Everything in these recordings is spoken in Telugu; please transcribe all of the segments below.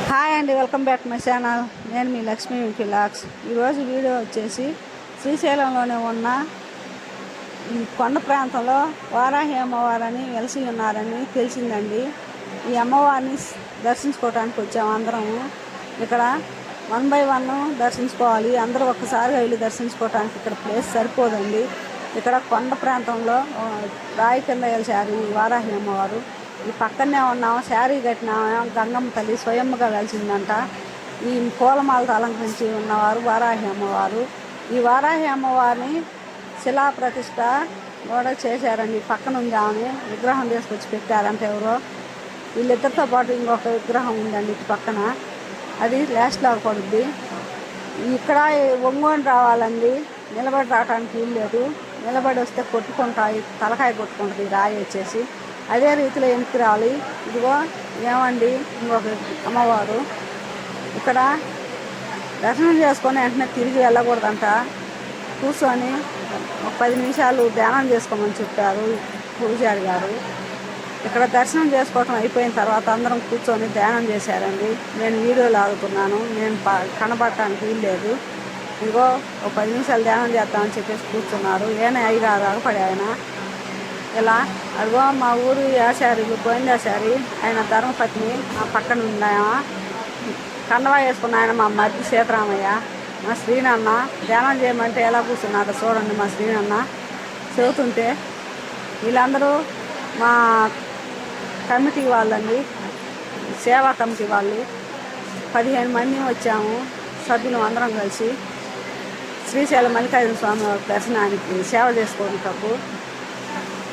హాయ్ అండి, welcome back to my channel. నేను మీ లక్ష్మీ వ్లాగ్స్. ఈరోజు వీడియో వచ్చేసి శ్రీశైలంలోనే ఉన్న ఈ కొండ ప్రాంతంలో వారాహి అమ్మవారని వెలిసి ఉన్నారని తెలిసిందండి. ఈ అమ్మవారిని దర్శించుకోవడానికి వచ్చాము అందరము. ఇక్కడ 1 by 1 దర్శించుకోవాలి. అందరూ ఒక్కసారిగా వెళ్ళి దర్శించుకోవడానికి ఇక్కడ ప్లేస్ సరిపోదండి. ఇక్కడ కొండ ప్రాంతంలో రాయి కింద వెలిసారు ఈ వారాహి అమ్మవారు. ఈ పక్కనే ఉన్నాము, శారీ కట్టినాము, గంగమ్మ తల్లి స్వయంగా వెలిసిందంట. ఈ పూలమాలతో అలంకరించి ఉన్నవారు వారాహి అమ్మవారు. ఈ వారాహి అమ్మవారిని శిలా ప్రతిష్ట కూడా చేశారండి. పక్కన ఉంది ఆమె విగ్రహం తీసుకొచ్చి పెట్టారంటే ఎవరో. వీళ్ళిద్దరితో పాటు ఇంకొక విగ్రహం ఉందండి ఇటు పక్కన, అది లాస్ట్లో పడుద్ది. ఇక్కడ ఒంగోని రావాలండి, నిలబడి రావడానికి వీలు లేదు. నిలబడి వస్తే కొట్టుకుంటాయి, తలకాయ కొట్టుకుంటుంది రాయి వచ్చేసి. అదే రీతిలో వెనక్కి రావాలి. ఇదిగో ఏమండి ఇంకొక అమ్మవారు. ఇక్కడ దర్శనం చేసుకొని వెంటనే తిరిగి వెళ్ళకూడదంట. కూర్చొని ఒక 10 నిమిషాలు ధ్యానం చేసుకోమని చెప్పారు పూజారి గారు. ఇక్కడ దర్శనం చేసుకోవటం అయిపోయిన తర్వాత అందరం కూర్చొని ధ్యానం చేశారండి. నేను వీడియోలు ఆగుతున్నాను, నేను కనబడటానికి వీల్లేదు. ఇదిగో ఒక 10 నిమిషాలు ధ్యానం చేద్దామని చెప్పేసి కూర్చున్నారు. అయ్యగారు ఆగపడి ఆయన ఇలా. అదిగో మా ఊరు ఆచార్యులు గోవిందాచారి, ఆయన ధర్మపత్ని ఆ పక్కన ఉన్నాయా, కండవా వేసుకున్న ఆయన మా మధ్య సీతారామయ్య, మా శ్రీనన్న ధ్యానం చేయమంటే ఎలా కూర్చున్నారో చూడండి. మా శ్రీనన్న చెబుతుంటే వీళ్ళందరూ మా కమిటీ వాళ్ళండి, సేవా కమిటీ వాళ్ళు. 15 మంది వచ్చాము సభ్యులు అందరం కలిసి శ్రీశైలం మల్లికార్జున స్వామి దర్శనానికి సేవ చేసుకోవడానికి.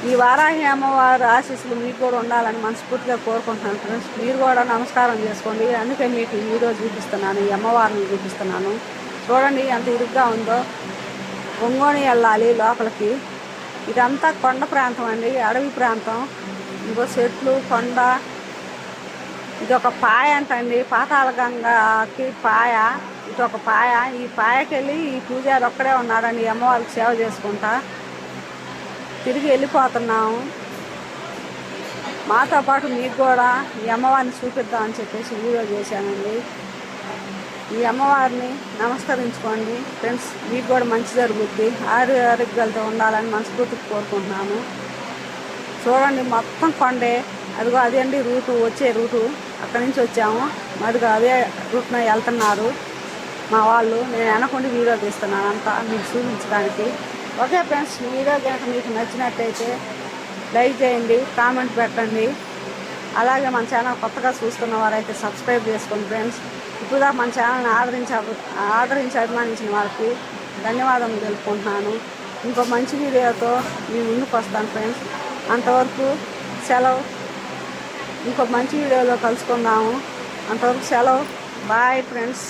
ఈ వారాహి అమ్మవారి ఆశీస్సులు మీకు కూడా ఉండాలని మనస్ఫూర్తిగా కోరుకుంటున్నాను ఫ్రెండ్స్. మీరు కూడా నమస్కారం చేసుకోండి. అందుకే మీకు ఈ వీడియో చూపిస్తున్నాను, ఈ అమ్మవారిని చూపిస్తున్నాను. చూడండి ఎంత ఇరుగ్గా ఉందో. ఒంగోని వెళ్ళాలి లోపలికి. ఇదంతా కొండ ప్రాంతం అండి, అడవి ప్రాంతం. ఇంకో చెట్లు, కొండ. ఇది ఒక పాయ అంటండి, పాతాళ గంగకి పాయ. ఇది ఒక పాయ. ఈ పాయకి వెళ్ళి ఈ పూజారి ఒక్కడే ఉన్నాడండి అమ్మవారికి సేవ చేసుకుంటా. తిరిగి వెళ్ళిపోతున్నాము. మాతో పాటు మీకు కూడా ఈ అమ్మవారిని చూపిద్దామని చెప్పేసి వీడియో చేశానండి. ఈ అమ్మవారిని నమస్కరించుకోండి ఫ్రెండ్స్. మీకు కూడా మంచి జరుగుద్ది, ఆరోగ్యాలతో ఉండాలని మనస్ఫూర్తిగా కోరుకుంటున్నాను. చూడండి మొత్తం కొండే. అదిగో అదే అండి రూటు, వచ్చే రూటు. అక్కడి నుంచి వచ్చాము, అదిగో అదే రూట్న వెళ్తున్నారు మా వాళ్ళు. నేను వెనకుండి వీడియో తీస్తున్నాను అంతా మీకు చూపించడానికి. ఓకే ఫ్రెండ్స్, ఈ వీడియో కనుక మీకు నచ్చినట్టయితే లైక్ చేయండి, కామెంట్ పెట్టండి. అలాగే మన ఛానల్ కొత్తగా చూస్తున్న వారైతే సబ్స్క్రైబ్ చేసుకోండి ఫ్రెండ్స్. ఇప్పుడు మన ఛానల్ని ఆదరించి అభిమానించిన వారికి ధన్యవాదాలు తెలుపుకుంటున్నాను. ఇంకో మంచి వీడియోతో మీ ముందుకు వస్తాను ఫ్రెండ్స్. అంతవరకు సెలవు. ఇంకో మంచి వీడియోలో కలుసుకుందాము. అంతవరకు సెలవు. Bye friends.